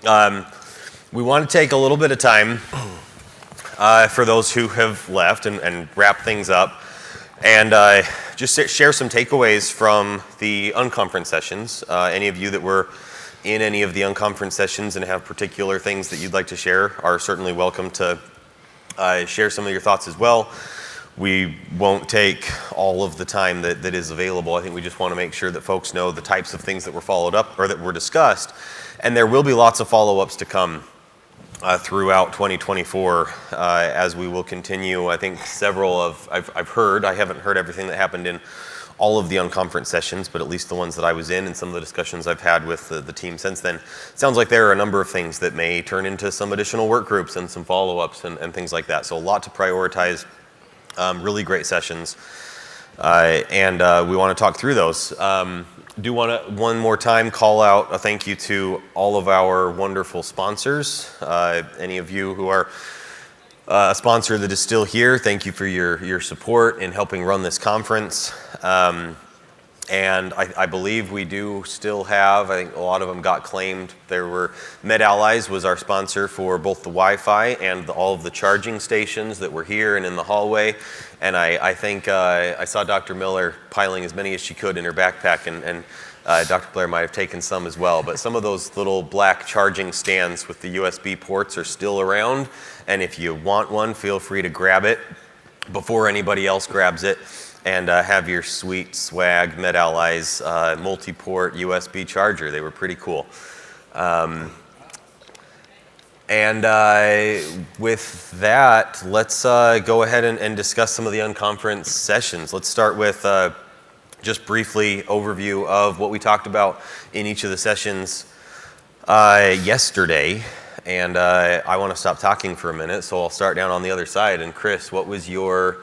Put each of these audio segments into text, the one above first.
We want to take a little bit of time for those who have left and wrap things up, and just share some takeaways from the unconference sessions. Any of you that were in any of the unconference sessions and have particular things that you'd like to share are certainly welcome to share some of your thoughts as well. We won't take all of the time that is available. I think we just want to make sure that folks know the types of things that were followed up or that were discussed. And there will be lots of follow-ups to come throughout 2024 as we will continue. I think several of, I've heard, I haven't heard everything that happened in all of the unconference sessions, but at least the ones that I was in and some of the discussions I've had with the team since then. It sounds like there are a number of things that may turn into some additional work groups and some follow-ups and things like that. So a lot to prioritize. Really great sessions, and we want to talk through those. Do want to one more time call out a thank you to all of our wonderful sponsors. Any of you who are a sponsor that is still here, thank you for your support in helping run this conference. And I believe we do still have, I think a lot of them got claimed. There were, MedAllies was our sponsor for both the Wi-Fi and all of the charging stations that were here and in the hallway. And I think I saw Dr. Miller piling as many as she could in her backpack, and Dr. Blair might have taken some as well. But some of those little black charging stands with the USB ports are still around. And if you want one, feel free to grab it before anybody else grabs it. And have your sweet swag MedAllies multi-port USB charger. They were pretty cool. With that, let's go ahead and discuss some of the unconference sessions. Let's start with just briefly overview of what we talked about in each of the sessions yesterday. And I want to stop talking for a minute, so I'll start down on the other side. And Chris, what was your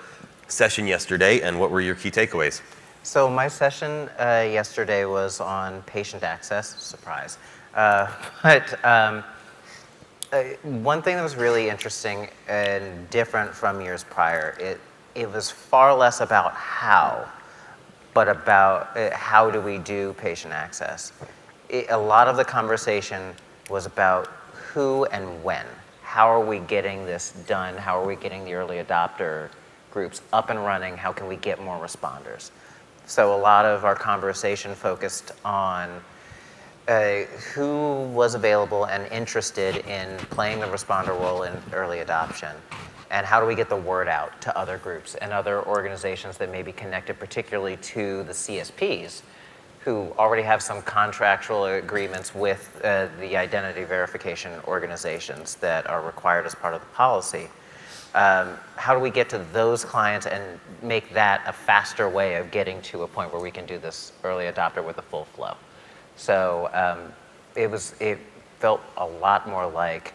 session yesterday, and what were your key takeaways? So my session yesterday was on patient access, surprise. One thing that was really interesting and different from years prior, it was far less about how, but about how do we do patient access. A lot of the conversation was about who and when. How are we getting this done? How are we getting the early adopter groups up and running? How can we get more responders? So a lot of our conversation focused on who was available and interested in playing the responder role in early adoption, and how do we get the word out to other groups and other organizations that may be connected particularly to the CSPs who already have some contractual agreements with the identity verification organizations that are required as part of the policy. How do we get to those clients and make that a faster way of getting to a point where we can do this early adopter with a full flow? So it felt a lot more like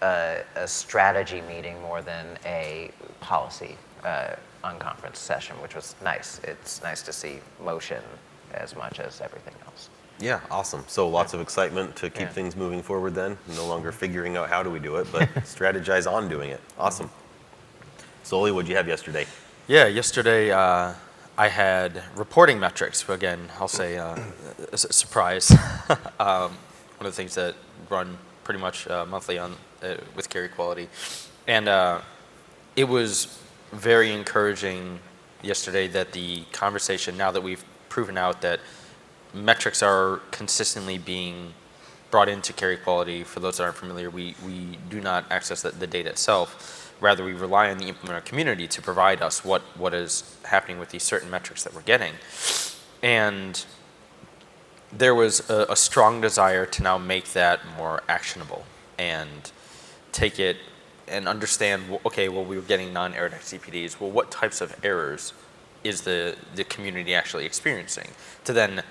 a strategy meeting more than a policy unconference session, which was nice. It's nice to see motion as much as everything else. Yeah, awesome. So lots of excitement to keep things moving forward then. No longer figuring out how do we do it, but strategize on doing it. Awesome. Sully, what'd you have yesterday? Yeah, yesterday I had reporting metrics. Again, I'll say surprise. One of the things that run pretty much monthly on with Carry Quality. And it was very encouraging yesterday that the conversation, now that we've proven out that metrics are consistently being brought into Carry Quality. For those that aren't familiar, we do not access the data itself. Rather, we rely on the implementer community to provide us what is happening with these certain metrics that we're getting. And there was a strong desire to now make that more actionable and take it and understand, okay, well, we were getting non-error CPDs. Well, what types of errors is the community actually experiencing to then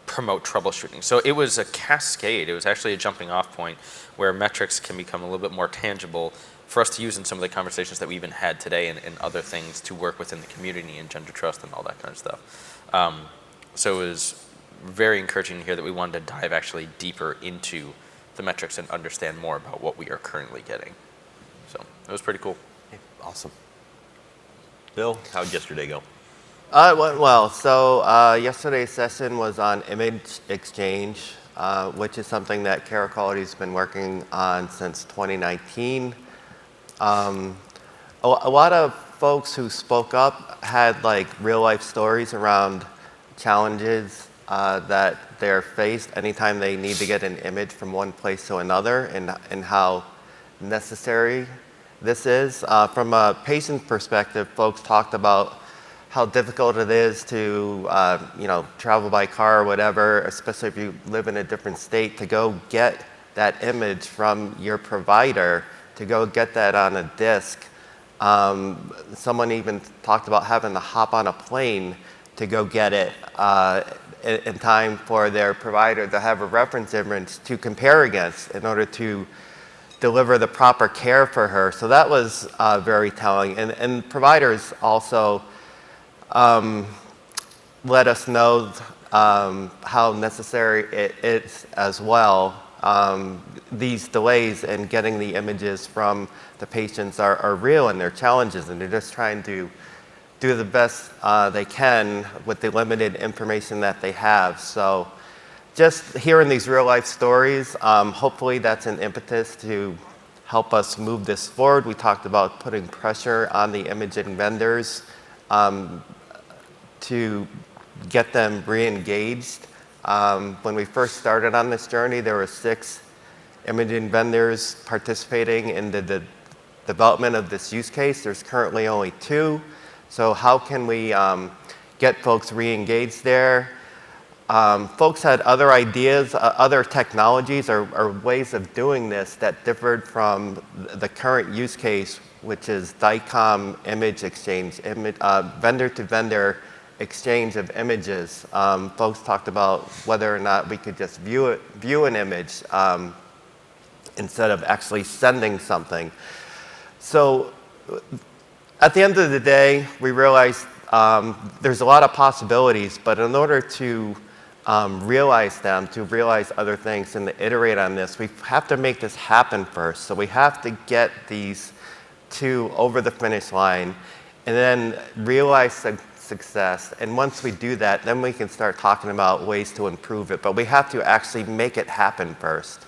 promote troubleshooting? So it was a cascade. It was actually a jumping off point where metrics can become a little bit more tangible for us to use in some of the conversations that we even had today and other things to work within the community and gender trust and all that kind of stuff. So it was very encouraging to hear that we wanted to dive actually deeper into the metrics and understand more about what we are currently getting. So it was pretty cool. Awesome. Bill, how'd yesterday go? It went well. So yesterday's session was on image exchange which is something that Care Quality has been working on since 2019. A lot of folks who spoke up had like real life stories around challenges that they're faced anytime they need to get an image from one place to another, and how necessary this is. From a patient perspective, folks talked about how difficult it is to travel by car or whatever, especially if you live in a different state, to go get that image from your provider, to go get that on a disc. Someone even talked about having to hop on a plane to go get it in time for their provider to have a reference image to compare against in order to deliver the proper care for her. So that was very telling. And providers also let us know how necessary it is as well. These delays in getting the images from the patients are real, and they're challenges, and they're just trying to do the best they can with the limited information that they have. So just hearing these real life stories, hopefully that's an impetus to help us move this forward. We talked about putting pressure on the imaging vendors to get them re-engaged. When we first started on this journey, there were 6 imaging vendors participating in the development of this use case. There's currently only 2. So how can we get folks re-engaged there? Folks had other ideas, other technologies or ways of doing this that differed from the current use case, which is DICOM image exchange, vendor-to-vendor exchange of images. Folks talked about whether or not we could just view an image instead of actually sending something. So at the end of the day, we realized there's a lot of possibilities, but in order to realize them, to realize other things and to iterate on this, we have to make this happen first. So we have to get these 2 over the finish line and then realize success. And once we do that, then we can start talking about ways to improve it. But we have to actually make it happen first.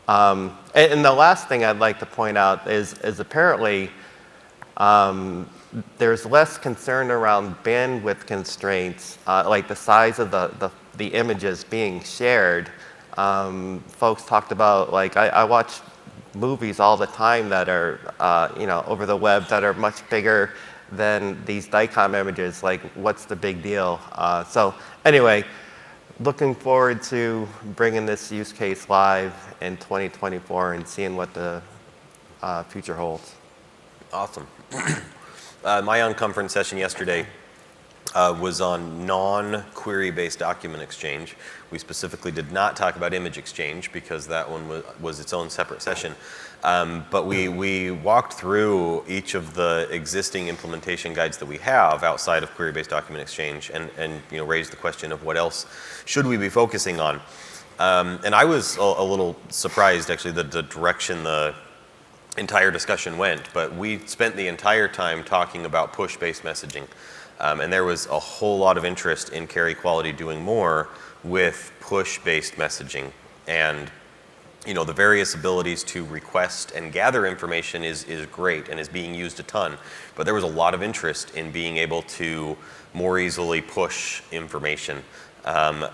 And the last thing I'd like to point out is apparently there's less concern around bandwidth constraints, like the size of the images being shared. Folks talked about, like, I watch movies all the time that are, over the web that are much bigger than these DICOM images. Like, what's the big deal? So anyway, looking forward to bringing this use case live in 2024 and seeing what the future holds. Awesome. My Unconference session yesterday was on non-query-based document exchange. We specifically did not talk about image exchange because that one was its own separate session. But we walked through each of the existing implementation guides that we have outside of query-based document exchange and raised the question of what else should we be focusing on. And I was a little surprised, actually, the direction the entire discussion went, but we spent the entire time talking about push-based messaging. And there was a whole lot of interest in Care Quality doing more with push-based messaging. And the various abilities to request and gather information is great and is being used a ton. But there was a lot of interest in being able to more easily push information.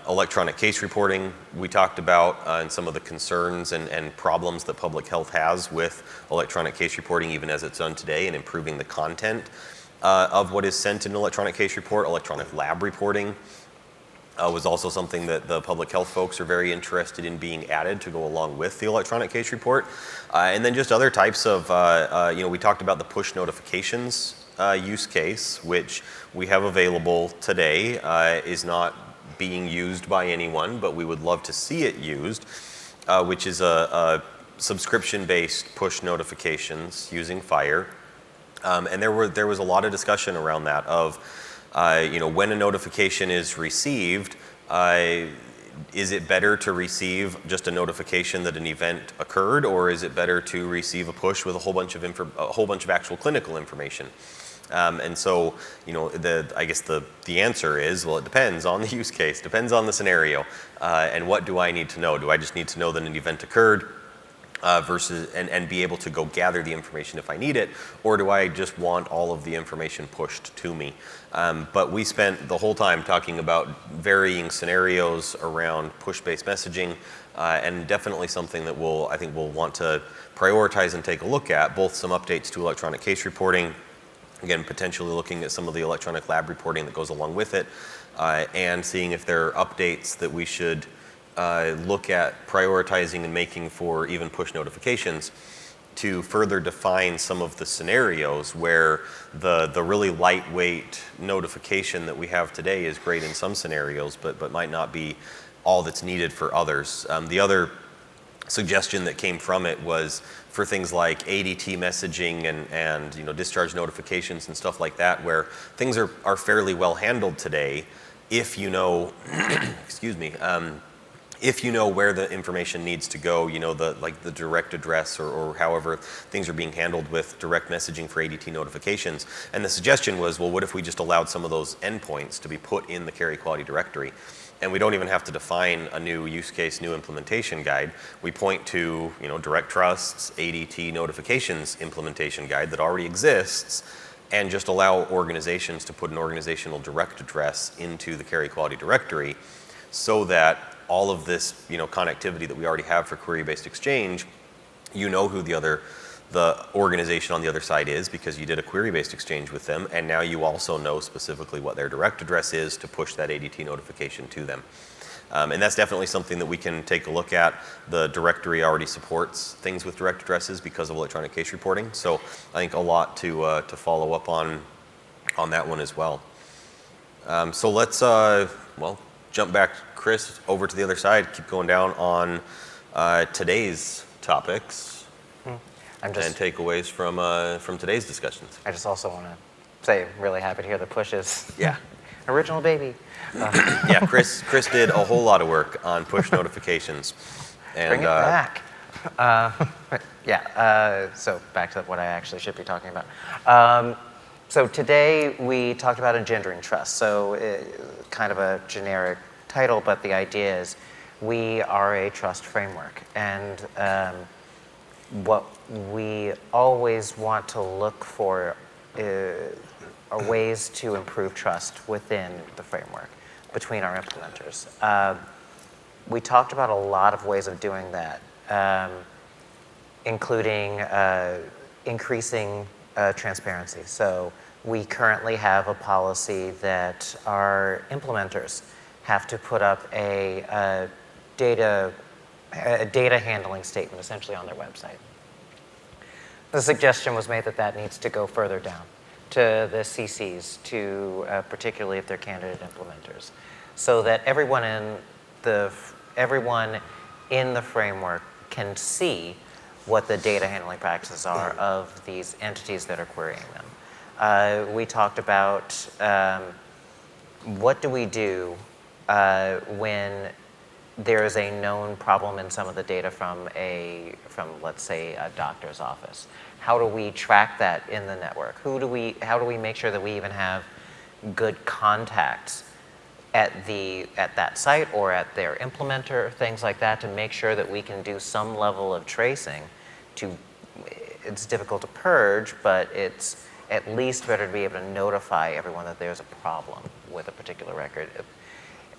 Electronic case reporting we talked about and some of the concerns and problems that public health has with electronic case reporting even as it's done today, and improving the content of what is sent in an electronic case report. Electronic lab reporting was also something that the public health folks are very interested in being added to go along with the electronic case report. And then just other types of, we talked about the push notifications use case, which we have available today, is not being used by anyone, but we would love to see it used, which is a subscription-based push notifications using FHIR. And there was a lot of discussion around that of, when a notification is received, is it better to receive just a notification that an event occurred, or is it better to receive a push with a whole bunch of actual clinical information? And so, I guess the answer is, well, it depends on the use case, depends on the scenario, and what do I need to know? Do I just need to know that an event occurred versus and be able to go gather the information if I need it, or do I just want all of the information pushed to me? But we spent the whole time talking about varying scenarios around push-based messaging, and definitely something that I think we'll want to prioritize and take a look at, both some updates to electronic case reporting, again, potentially looking at some of the electronic lab reporting that goes along with it, and seeing if there are updates that we should look at prioritizing and making for even push notifications to further define some of the scenarios where the really lightweight notification that we have today is great in some scenarios, but might not be all that's needed for others. The other suggestion that came from it was for things like ADT messaging and discharge notifications and stuff like that, where things are fairly well handled today if you know excuse me, if you know where the information needs to go, the direct address or however things are being handled with direct messaging for ADT notifications. And the suggestion was, well, what if we just allowed some of those endpoints to be put in the carry quality directory? And we don't even have to define a new use case, new implementation guide. We point to, Direct Trust's ADT notifications implementation guide that already exists, and just allow organizations to put an organizational direct address into the carry quality directory, so that all of this, connectivity that we already have for query-based exchange, who the organization on the other side is because you did a query-based exchange with them, and now you also know specifically what their direct address is to push that ADT notification to them. And that's definitely something that we can take a look at. The directory already supports things with direct addresses because of electronic case reporting, so I think a lot to follow up on that one as well. So let's, jump back, Chris, over to the other side, keep going down on today's topics. And takeaways from today's discussions. I just also want to say I'm really happy to hear the pushes. Yeah. Original baby. Yeah, Chris did a whole lot of work on push notifications. And, bring it back. So back to what I actually should be talking about. So today we talked about engendering trust. So kind of a generic title, but the idea is we are a trust framework. And what we always want to look for are ways to improve trust within the framework between our implementers. We talked about a lot of ways of doing that, including increasing transparency. So we currently have a policy that our implementers have to put up a data handling statement essentially on their website. The suggestion was made that needs to go further down to the CCs, particularly if they're candidate implementers, so that everyone in the framework can see what the data handling practices are of these entities that are querying them. We talked about what do we do when there is a known problem in some of the data from let's say a doctor's office. How do we track that in the network? How do we make sure that we even have good contacts at that site or at their implementer, things like that, to make sure that we can do some level of tracing it's difficult to purge, but it's at least better to be able to notify everyone that there's a problem with a particular record.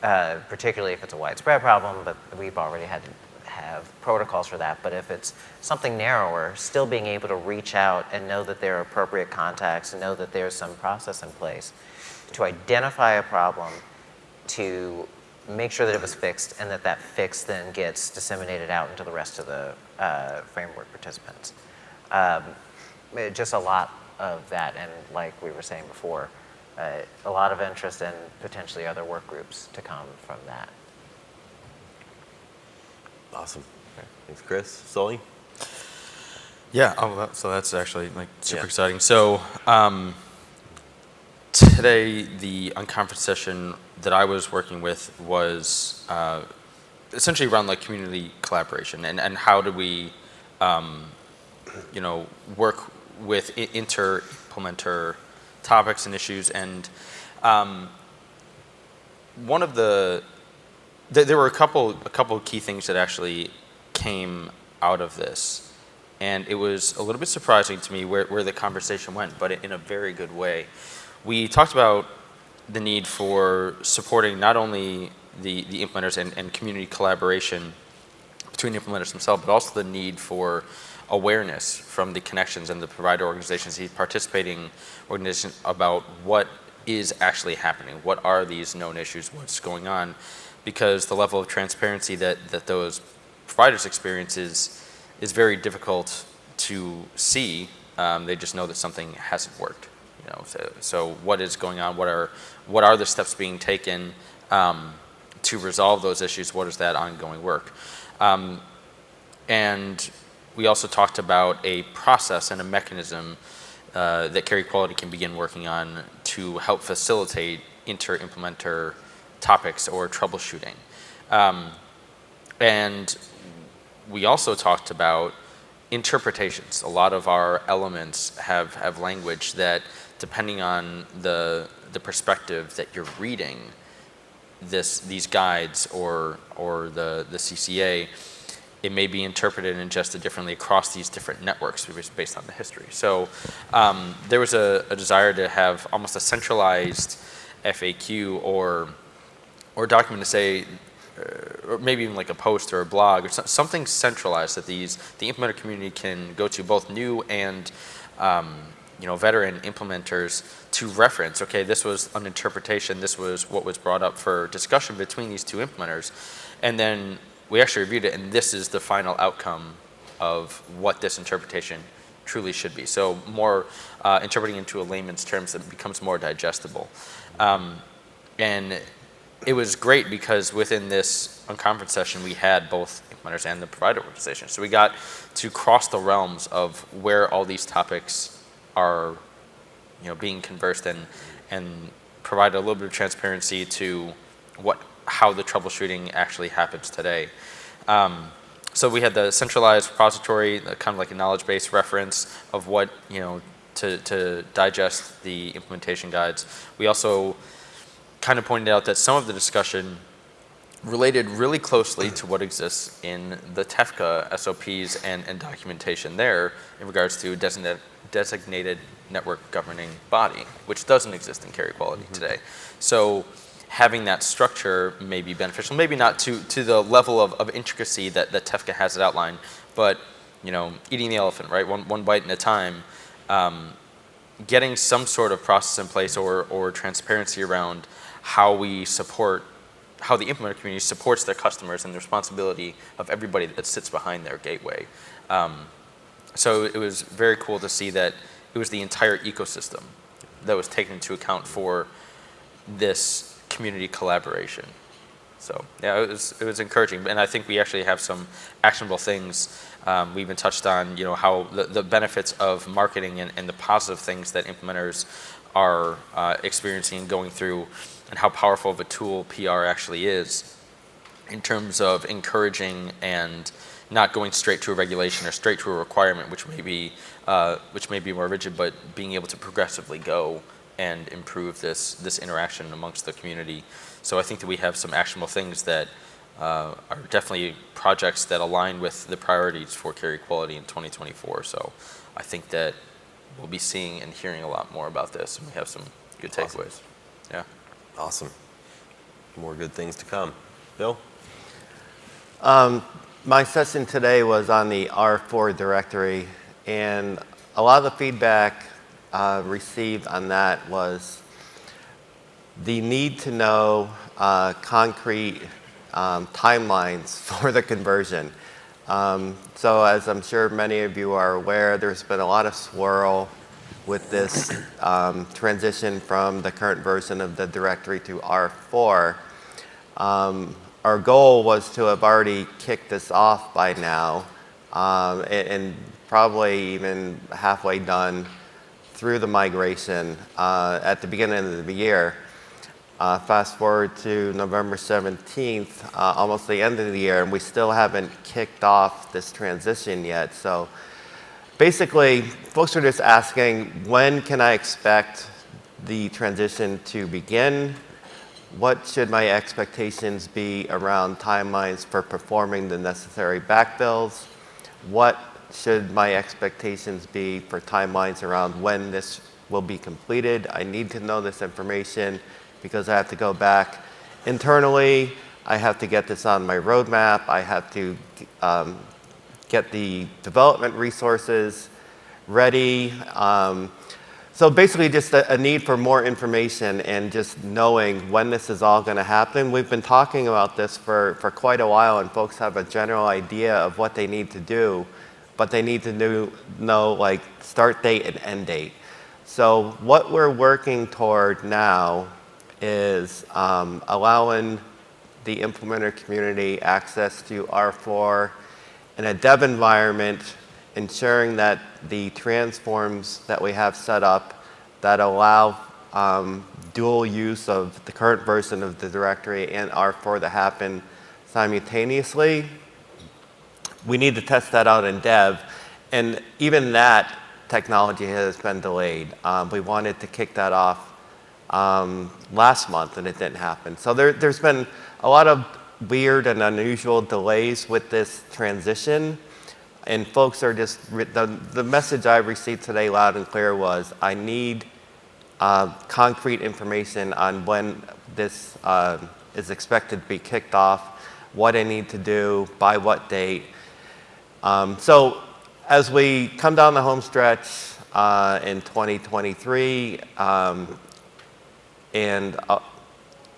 Particularly if it's a widespread problem, but we've already had to have protocols for that. But if it's something narrower, still being able to reach out and know that there are appropriate contacts and know that there's some process in place to identify a problem, to make sure that it was fixed, and that fix then gets disseminated out into the rest of the framework participants. Just a lot of that, and like we were saying before, a lot of interest and potentially other work groups to come from that. Awesome. Okay. Thanks, Chris. Sully? Yeah, so that's actually super exciting. So today, the Unconference session that I was working with was essentially around community collaboration and how do we, work with inter-implementer topics and issues, and one of there were a couple of key things that actually came out of this, and it was a little bit surprising to me where the conversation went, but in a very good way. We talked about the need for supporting not only the implementers and community collaboration between the implementers themselves, but also the need for awareness from the connections and the provider organizations, the participating organizations, about what is actually happening, what are these known issues, what's going on, because the level of transparency that those providers experience is very difficult to see. They just know that something hasn't worked. So what is going on? What are the steps being taken to resolve those issues? What is that ongoing work? And we also talked about a process and a mechanism that Care Equality can begin working on to help facilitate inter-implementer topics or troubleshooting. And we also talked about interpretations. A lot of our elements have language that, depending on the perspective that you're reading these guides or the CCA, it may be interpreted and adjusted differently across these different networks based on the history. So there was a desire to have almost a centralized FAQ or document to say, or maybe even like a post or a blog or something centralized that the implementer community can go to, both new and veteran implementers, to reference. Okay, this was an interpretation. This was what was brought up for discussion between these two implementers, and then we actually reviewed it, and this is the final outcome of what this interpretation truly should be. So more interpreting into a layman's terms that becomes more digestible. And it was great because within this Unconference session, we had both implementers and the provider organization. So we got to cross the realms of where all these topics are being conversed and provide a little bit of transparency to how the troubleshooting actually happens today. So we had the centralized repository, kind of like a knowledge-based reference of what, to digest the implementation guides. We also kind of pointed out that some of the discussion related really closely to what exists in the TEFCA SOPs and documentation there in regards to designated network governing body, which doesn't exist in Care Equality today. So having that structure may be beneficial, maybe not to the level of intricacy that TEFCA has it outlined, but eating the elephant, right? One bite at a time. Getting some sort of process in place or transparency around how the implementer community supports their customers and the responsibility of everybody that sits behind their gateway. So it was very cool to see that it was the entire ecosystem that was taken into account for this community collaboration. So yeah, it was encouraging, and I think we actually have some actionable things. We even touched on how the benefits of marketing and the positive things that implementers are experiencing and going through, and how powerful of a tool PR actually is in terms of encouraging and not going straight to a regulation or straight to a requirement, which may be more rigid, but being able to progressively go and improve this interaction amongst the community. So I think that we have some actionable things that are definitely projects that align with the priorities for Care Equality in 2024. So I think that we'll be seeing and hearing a lot more about this, and we have some good takeaways. Awesome. Yeah. Awesome. More good things to come. Bill? My session today was on the R4 directory, and a lot of the feedback received on that was the need to know concrete timelines for the conversion. So as I'm sure many of you are aware, there's been a lot of swirl with this transition from the current version of the directory to R4. Our goal was to have already kicked this off by now, and probably even halfway done through the migration at the beginning of the year. Fast forward to November 17th, almost the end of the year, and we still haven't kicked off this transition yet. So basically, folks are just asking, when can I expect the transition to begin? What should my expectations be around timelines for performing the necessary backfills? What should my expectations be for timelines around when this will be completed? I need to know this information because I have to go back internally. I have to get this on my roadmap. I have to get the development resources ready. So basically just a need for more information and just knowing when this is all going to happen. We've been talking about this for quite a while, and folks have a general idea of what they need to do, but they need to know like start date and end date. So what we're working toward now is allowing the implementer community access to R4 in a dev environment, ensuring that the transforms that we have set up that allow dual use of the current version of the directory and R4 to happen simultaneously. We need to test that out in dev, and even that technology has been delayed. We wanted to kick that off last month, and it didn't happen. So there's been a lot of weird and unusual delays with this transition, and folks are just, the message I received today loud and clear was, I need concrete information on when this is expected to be kicked off, what I need to do, by what date. So as we come down the home stretch in 2023, and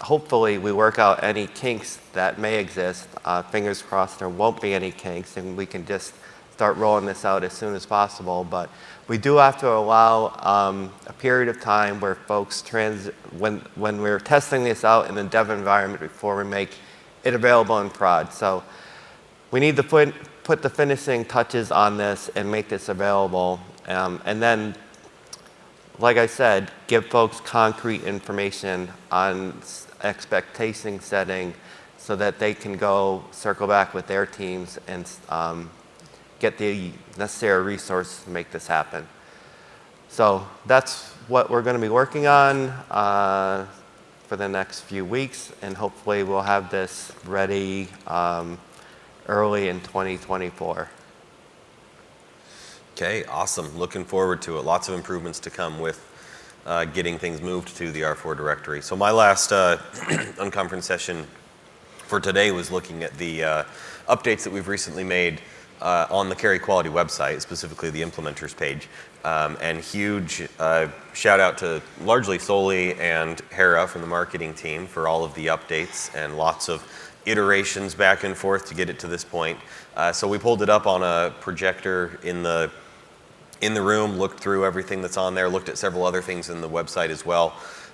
hopefully we work out any kinks that may exist. Fingers crossed there won't be any kinks, and we can just start rolling this out as soon as possible. But we do have to allow a period of time where folks when we're testing this out in the dev environment before we make it available in prod. So we need to put the finishing touches on this and make this available, and then, like I said, give folks concrete information on expectation setting so that they can go circle back with their teams and get the necessary resources to make this happen. So that's what we're going to be working on for the next few weeks, and hopefully we'll have this ready early in 2024. Okay, awesome. Looking forward to it. Lots of improvements to come with getting things moved to the R4 directory. So my last unconference session for today was looking at the updates that we've recently made on the Carry Quality website, specifically the implementers page. And huge shout out to largely Soli and Hera from the marketing team for all of the updates and lots of iterations back and forth to get it to this point. So we pulled it up on a projector in the room, looked through everything that's on there, looked at several other things in the website as well.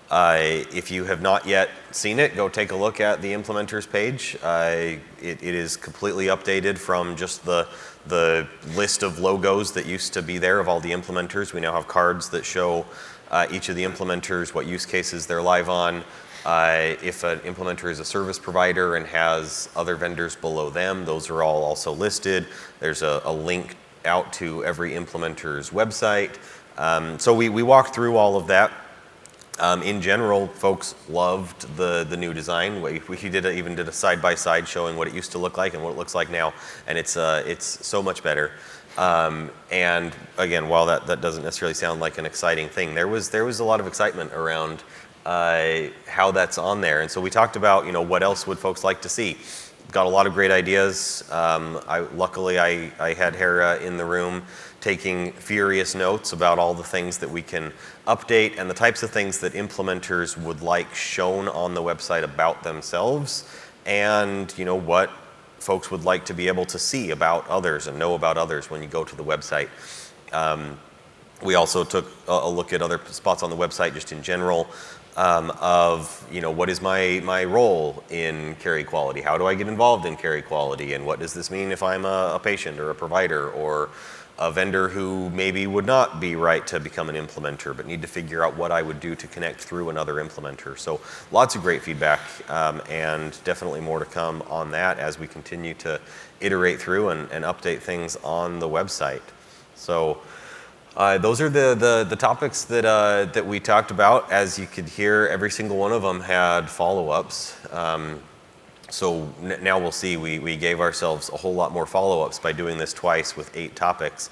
If you have not yet seen it, go take a look at the implementers page. It is completely updated from just the list of logos that used to be there of all the implementers. We now have cards that show each of the implementers, what use cases they're live on. If an implementer is a service provider and has other vendors below them, those are all also listed. There's a link out to every implementer's website. So we walked through all of that. In general, folks loved the new design. We even did a side-by-side showing what it used to look like and what it looks like now, and it's so much better. And again, while that doesn't necessarily sound like an exciting thing, there was a lot of excitement around how that's on there. And so we talked about, what else would folks like to see? Got a lot of great ideas. Luckily, I had Hera in the room taking furious notes about all the things that we can update and the types of things that implementers would like shown on the website about themselves, and what folks would like to be able to see about others and know about others when you go to the website. We also took a look at other spots on the website just in general of what is my role in Carry Quality? How do I get involved in Carry Quality? And what does this mean if I'm a patient or a provider or a vendor who maybe would not be right to become an implementer but need to figure out what I would do to connect through another implementer? So lots of great feedback, and definitely more to come on that as we continue to iterate through and update things on the website. So Those are the topics that we talked about. As you could hear, every single one of them had follow-ups. So now we'll see, we gave ourselves a whole lot more follow-ups by doing this twice with 8 topics.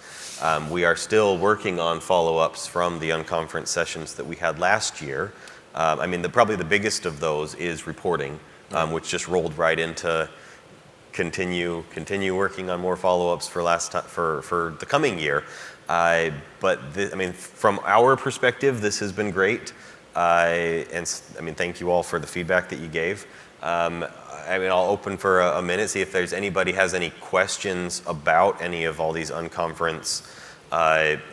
We are still working on follow-ups from the unconference sessions that we had last year. I mean, probably the biggest of those is reporting, which just rolled right into continue working on more follow-ups for the coming year. I mean, from our perspective, this has been great. And I mean, thank you all for the feedback that you gave. I mean, I'll open for a minute, see if there's anybody has any questions about any of all these unconference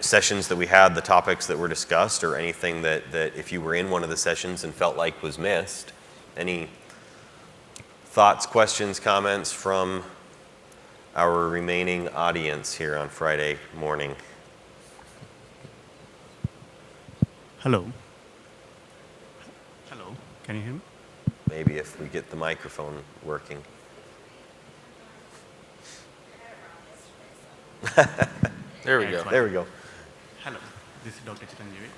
sessions that we had, the topics that were discussed, or anything that if you were in one of the sessions and felt like was missed. Any thoughts, questions, comments from our remaining audience here on Friday morning? Hello. Hello. Can you hear me? Maybe if we get the microphone working. There we go. There we go. Hello. This is Dr. Chitanjeevi.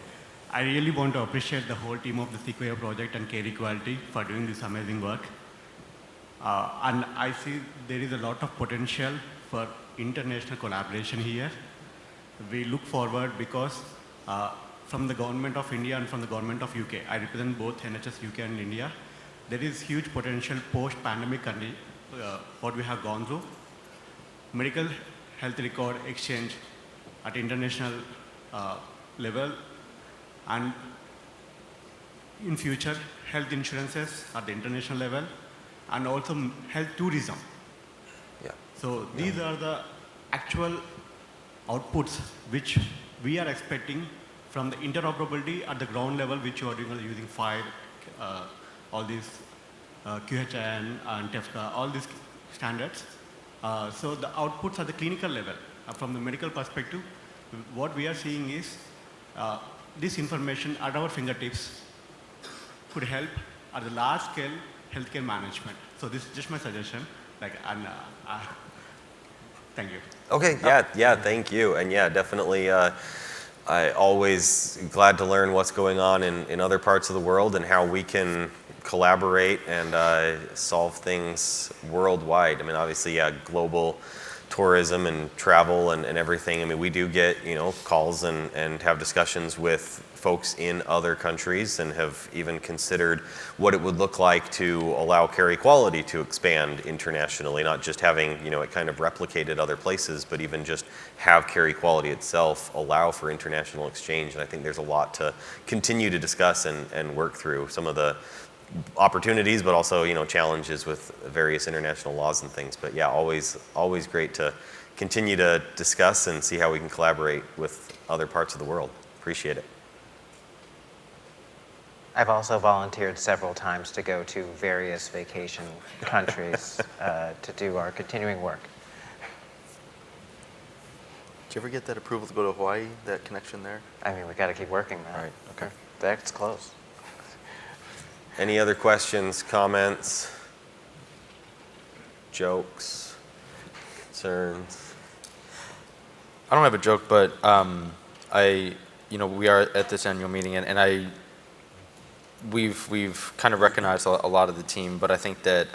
I really want to appreciate the whole team of the CEQ project and Care Equality for doing this amazing work. And I see there is a lot of potential for international collaboration here. We look forward because from the government of India and from the government of UK, I represent both NHS UK and India. There is huge potential post-pandemic what we have gone through. Medical health record exchange at international level, and in future health insurances at the international level, and also health tourism. Yeah. So these are the actual outputs which we are expecting from the interoperability at the ground level, which you are doing using FHIR, all these QHN and TEFCA, all these standards. So the outputs at the clinical level, from the medical perspective, what we are seeing is this information at our fingertips could help at the large scale healthcare management. So this is just my suggestion. Thank you. Okay, yeah, thank you. And yeah, definitely, I always glad to learn what's going on in other parts of the world and how we can collaborate and solve things worldwide. I mean, obviously, yeah, global tourism and travel and everything. I mean, we do get, calls and have discussions with folks in other countries and have even considered what it would look like to allow Care Equality to expand internationally, not just having, it kind of replicated other places, but even just have Care Equality itself allow for international exchange. And I think there's a lot to continue to discuss and work through, some of the opportunities, but also, challenges with various international laws and things. But yeah, always great to continue to discuss and see how we can collaborate with other parts of the world. Appreciate it. I've also volunteered several times to go to various vacation countries to do our continuing work. Did you ever get that approval to go to Hawaii, that connection there? I mean, we got to keep working, man. Right, okay. That's close. Any other questions, comments, jokes, concerns? I don't have a joke, but we are at this annual meeting, and we've kind of recognized a lot of the team, but I think that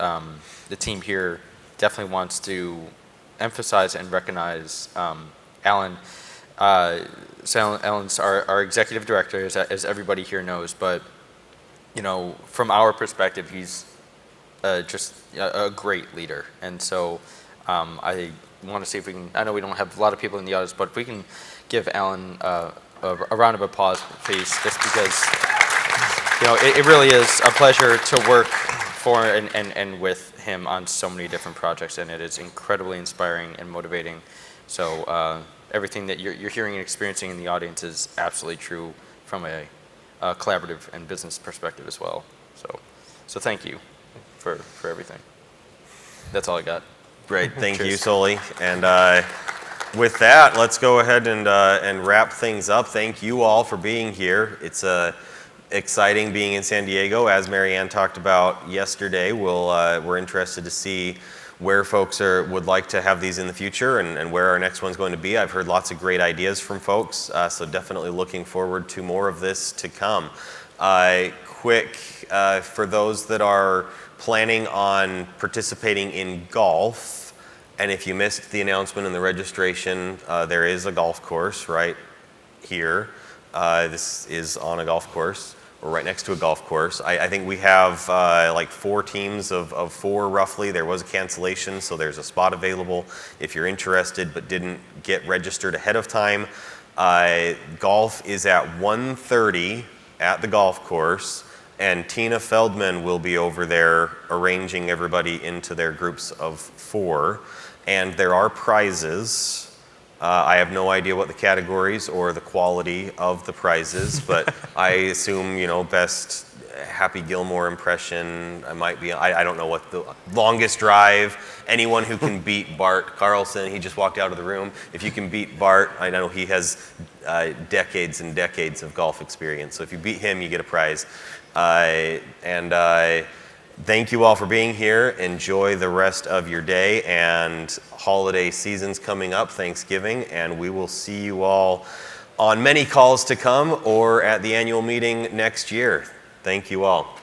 the team here definitely wants to emphasize and recognize Alan. So Alan's our executive director, as everybody here knows, but from our perspective, he's just a great leader. And so I want to see if we can, I know we don't have a lot of people in the audience, but if we can give Alan a round of applause, please, just because it really is a pleasure to work for and with him on so many different projects, and it is incredibly inspiring and motivating. So everything that you're hearing and experiencing in the audience is absolutely true from a collaborative and business perspective as well. So thank you for everything. That's all I got. Great, thank you, Soli. And with that, let's go ahead and wrap things up. Thank you all for being here. It's exciting being in San Diego. As Marianne talked about yesterday, we're interested to see where folks would like to have these in the future and where our next one's going to be. I've heard lots of great ideas from folks, so definitely looking forward to more of this to come. Quick, for those that are planning on participating in golf, and if you missed the announcement in the registration, there is a golf course right here. This is on a golf course, or right next to a golf course. I think we have like 4 teams of 4 roughly. There was a cancellation, so there's a spot available if you're interested but didn't get registered ahead of time. Golf is at 1:30 at the golf course, and Tina Feldman will be over there arranging everybody into their groups of 4. And there are prizes. I have no idea what the categories or the quality of the prizes, but I assume, best Happy Gilmore impression. I don't know what the longest drive. Anyone who can beat Bart Carlson, he just walked out of the room. If you can beat Bart, I know he has decades and decades of golf experience. So if you beat him, you get a prize. Thank you all for being here. Enjoy the rest of your day, and holiday season's coming up, Thanksgiving, and we will see you all on many calls to come or at the annual meeting next year. Thank you all.